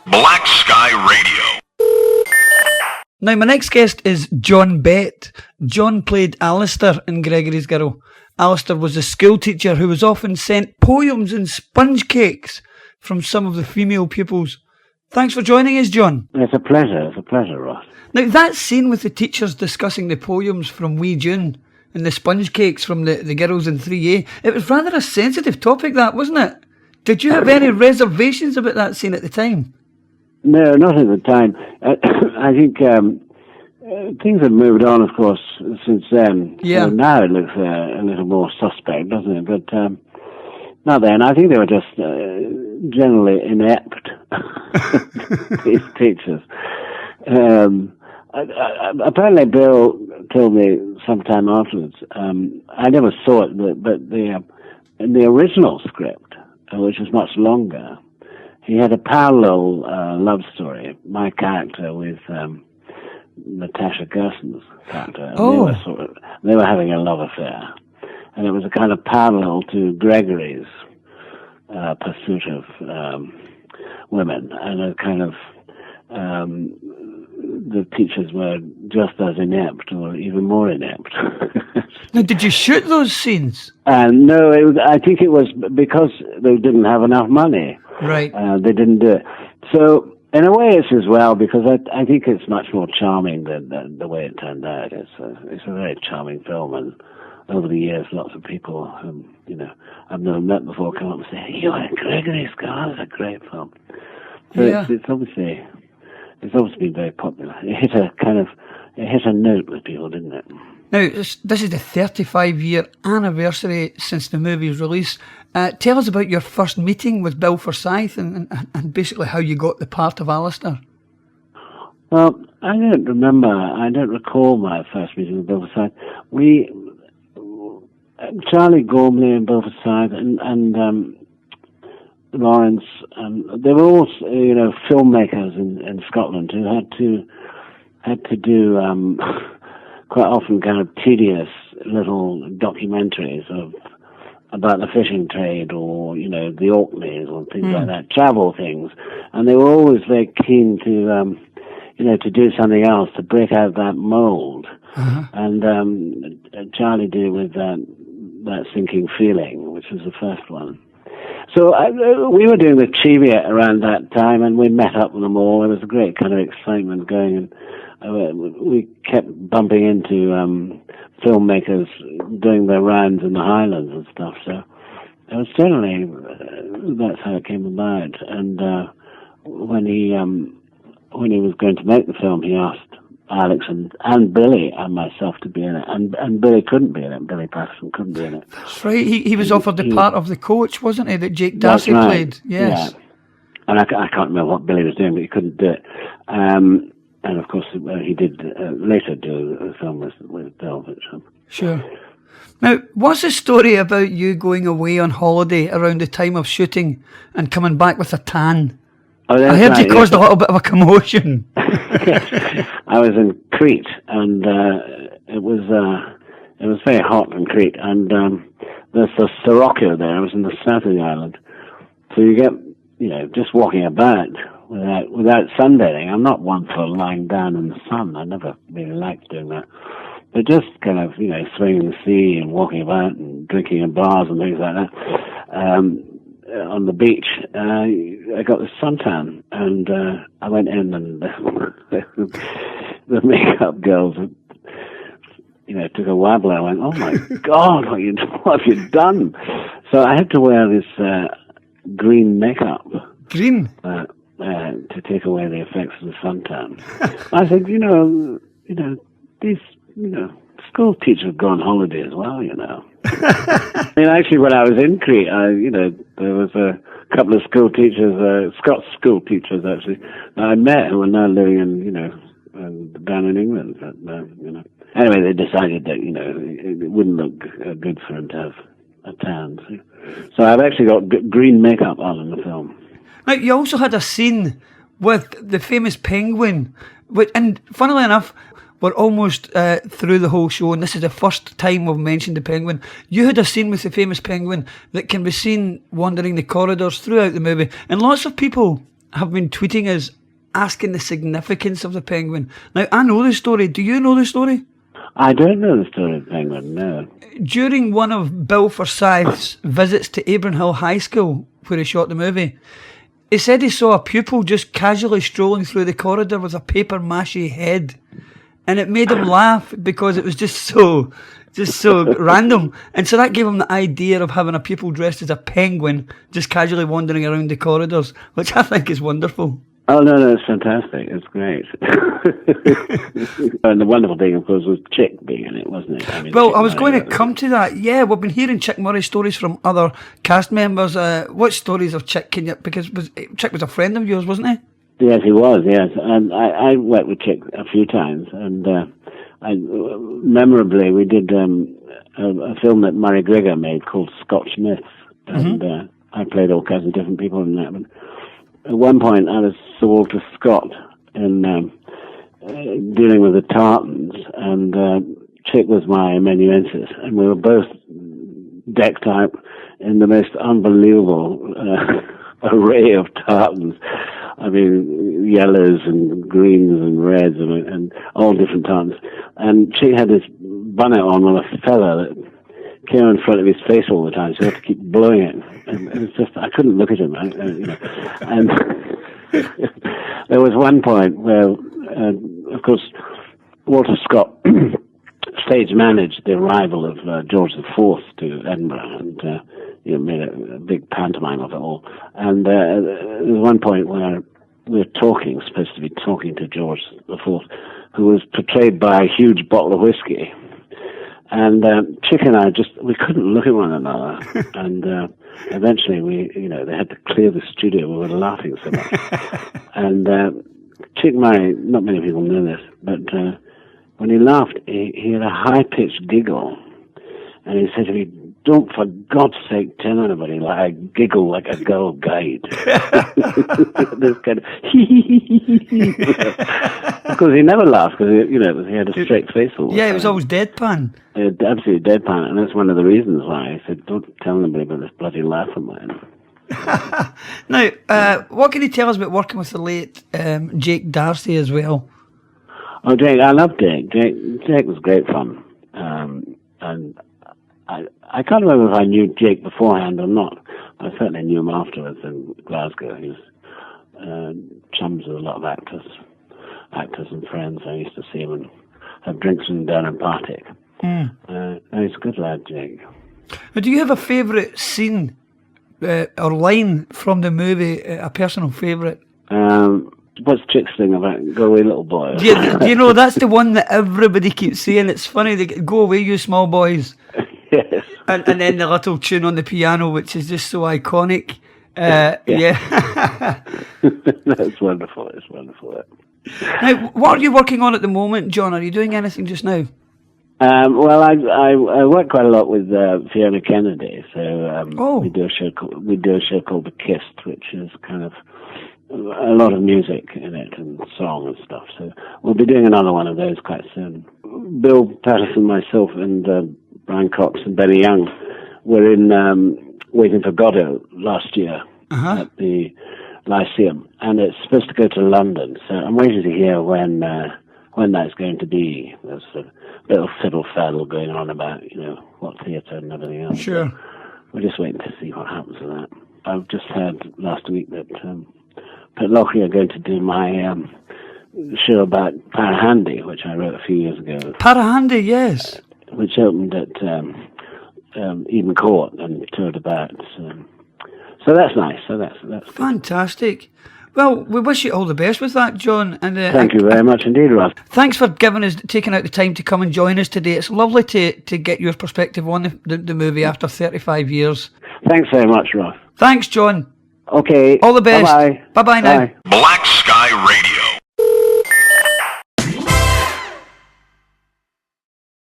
Black Sky Radio. Now, my next guest is John Bett. John played Alister in Gregory's Girl. Alister was a school teacher who was often sent poems and sponge cakes from some of the female pupils. Thanks for joining us, John. It's a pleasure, Ross. Now, that scene with the teachers discussing the poems from Wee June and the sponge cakes from the girls in 3A, it was rather a sensitive topic, that, wasn't it? Did you have any reservations about that scene at the time? No, not at the time. I think things have moved on, of course, since then. Yeah. So now it looks a little more suspect, doesn't it? But not then. I think they were just generally inept, these teachers. Apparently, Bill told me sometime afterwards. I never saw it, but in the original script, which was much longer, he had a parallel love story, my character with Natasha Gerson's character. Oh. They were having a love affair. And it was a kind of parallel to Gregory's pursuit of women. And a kind of, the teachers were just as inept, or even more inept. Now, did you shoot those scenes? No, I think it was because they didn't have enough money. Right. They didn't do it. So, in a way, it's as well, because I think it's much more charming than the way it turned out. It's a very charming film, and over the years, lots of people who, I've never met before come up and say, "You were in Gregory's Girl, it's a great film." So yeah. it's obviously been very popular. It hit a note with people, didn't it? Now, this is the 35-year anniversary since the movie's release. Tell us about your first meeting with Bill Forsyth and basically how you got the part of Alister. Well, I don't recall my first meeting with Bill Forsyth. Charlie Gormley and Bill Forsyth and Lawrence, they were all, filmmakers in Scotland who had to do quite often kind of tedious little documentaries about the fishing trade, or the Orkneys or things like that, travel things, and they were always very keen to to do something else, to break out that mold. Uh-huh. And Charlie did with that Sinking Feeling, which was the first one. So we were doing the Cheviot around that time, and we met up with them all. There was a great kind of excitement going, and we kept bumping into filmmakers doing their rounds in the Highlands and stuff. So it was generally that's how it came about. And when he was going to make the film, he asked Alex and Billy and myself to be in it, and Billy couldn't be in it. Billy Patterson couldn't be in it. That's right. He was offered the part of the coach, wasn't he, that Jake Darcy played? Yes. Yeah. And I can't remember what Billy was doing, but he couldn't do it. And of course, he did later do a film with Bill. Sure. Now, what's the story about you going away on holiday around the time of shooting and coming back with a tan? Oh, I heard you caused a little bit of a commotion. I was in Crete, and it was very hot in Crete, and there's the Sirocco there. I was in the south of the island, so you get just walking about without sunbathing. I'm not one for lying down in the sun. I never really liked doing that. But just kind of swimming the sea and walking about and drinking in bars and things like that. On the beach, I got this suntan, and I went in, and the makeup girls, took a wabble. I went, "Oh my God, what have you done?" So I had to wear this green makeup. Green? To take away the effects of the suntan. I said, these, school teachers go on holiday as well, I mean, actually, when I was in Crete, there was a couple of school teachers, Scots school teachers, actually, that I met who are now living in, down in England. But, Anyway, they decided that, it wouldn't look good for him to have a tan. So I've actually got green makeup on in the film. Now, you also had a scene with the famous penguin, and funnily enough, we're almost through the whole show, and this is the first time we've mentioned the penguin. You had a scene with the famous penguin that can be seen wandering the corridors throughout the movie, and lots of people have been tweeting us asking the significance of the penguin. Now, I know the story. Do you know the story? I don't know the story of the penguin, no. During one of Bill Forsyth's visits to Abram High School, where he shot the movie, he said he saw a pupil just casually strolling through the corridor with a paper mache head. And it made him laugh because it was just so random. And so that gave him the idea of having a pupil dressed as a penguin just casually wandering around the corridors, which I think is wonderful. Oh, no, it's fantastic. It's great. And the wonderful thing, of course, was Chick being in it, wasn't it? I mean, Well, Chick I was Murray, going to come to that. Yeah, we've been hearing Chick Murray stories from other cast members. What stories of Chick can you... Because Chick was a friend of yours, wasn't he? Yes, he was, yes. And I worked with Chick a few times. And memorably, we did a film that Murray Gregory made called Scotch Myths. And I played all kinds of different people in that. But at one point, I was Sir Walter Scott in dealing with the tartans, and Chick was my amanuensis, and we were both decked out in the most unbelievable array of tartans. I mean, yellows and greens and reds and all different tartans. And Chick had this bonnet on with a feather that came in front of his face all the time, so I had to keep blowing it. And it was just, I couldn't look at him. And there was one point where, of course, Walter Scott stage managed the arrival of George IV to Edinburgh, and made a big pantomime of it all. And there was one point where we were supposed to be talking to George IV, who was portrayed by a huge bottle of whiskey. And Chick and I we couldn't look at one another. And eventually they had to clear the studio. We were laughing so much. And Chick Murray, not many people know this, but when he laughed, he had a high-pitched giggle. And he said to me, "Don't, for God's sake, tell anybody I giggle like a girl guide." This kind of because he never laughed, because he had a straight face all the time. It was always deadpan. Absolutely deadpan, and that's one of the reasons why I said, "Don't tell anybody about this bloody laugh of mine." Now, what can you tell us about working with the late Jake Darcy as well? Oh, Jake, I love Jake. Jake was great fun, and I can't remember if I knew Jake beforehand or not, but I certainly knew him afterwards in Glasgow. He was chums with a lot of actors and friends. I used to see him and have drinks with him down in Partick. He's a good lad, Jake. But do you have a favourite scene or line from the movie, a personal favourite? What's Chick's thing about "Go away, little boy"? Yeah, that's the one that everybody keeps saying. It's funny, they "Go away, you small boys." Yes. And then the little tune on the piano, which is just so iconic. Yeah. That's wonderful. It's wonderful. Now, what are you working on at the moment, John? Are you doing anything just now? Well, I work quite a lot with Fiona Kennedy, so we do a show called The Kissed, which is kind of a lot of music in it and song and stuff. So we'll be doing another one of those quite soon. Bill Patterson, myself, and Brian Cox and Benny Young were in Waiting for Godot last year at the Lyceum, and it's supposed to go to London. So I'm waiting to hear when that's going to be. There's a little fiddle faddle going on about what theatre and everything else. Sure. So we're just waiting to see what happens with that. I've just heard last week that Pitlochry are going to do my show about Parahandy, which I wrote a few years ago. Parahandy, yes. Which opened at Eden Court and toured about. So that's nice. So that's fantastic. Well, we wish you all the best with that, John. And thank you very much indeed, Ross. Thanks for taking out the time to come and join us today. It's lovely to get your perspective on the movie after 35 years. Thanks very much, Ross. Thanks, John. Okay. All the best. Bye-bye. Bye-bye now. Bye. Black Sky Radio.